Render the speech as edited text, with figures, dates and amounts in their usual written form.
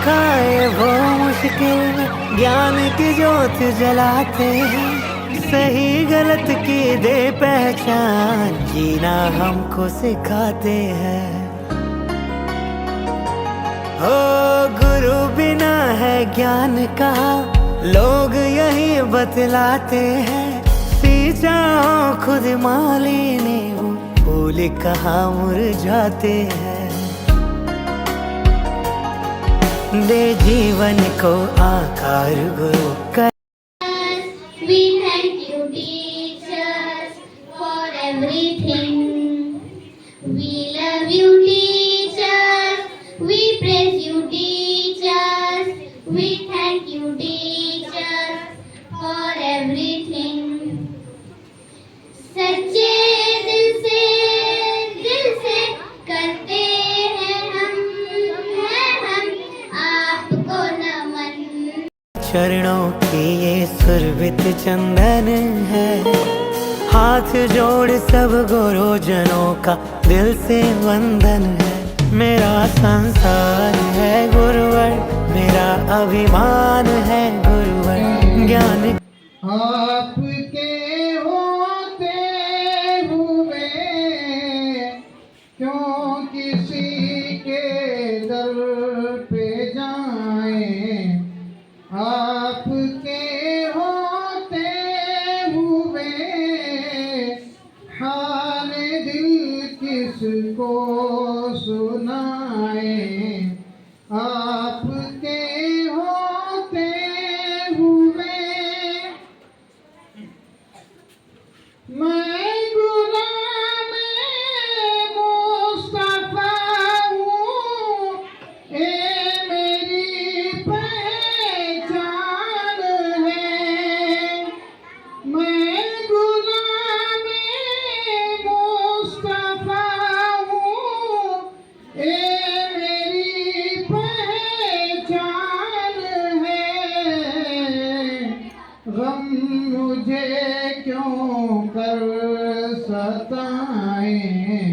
सिखाए वो मुश्किल में ज्ञान की ज्योत जलाते हैं। सही गलत की दे पहचान, जीना हमको सिखाते हैं। ओ गुरु बिना है ज्ञान का, लोग यही बतलाते हैं। सींचा हो खुद माली ने, वो फूल कहाँ मुरझाते हैं। दे जीवन को आकार गुरु का। We thank you, teachers, for everything. We love you, teachers. We praise you, teachers. We thank you, teachers, for everything. सच्चे दिल से करते हैं हम आपको नमन। चरणों की ये सुरभित चंदन है, हाथ जोड़ सब गुरुजनों का दिल से वंदन है। मेरा संसार है गुरुवर, मेरा अभिमान है गुरुवर। ज्ञान आपके होते हुए क्यों किसी के दर पे जाएं, आपके होते हुए हाल दिल किसको सुनाएं। आपके होते हुए मैं गुलाम मुस्तफा हूँ, ये मेरी पहचान है। मैं गुलाम मुस्तफा हूँ, ये मेरी पहचान है। गम मुझे क्यों कर सताएं,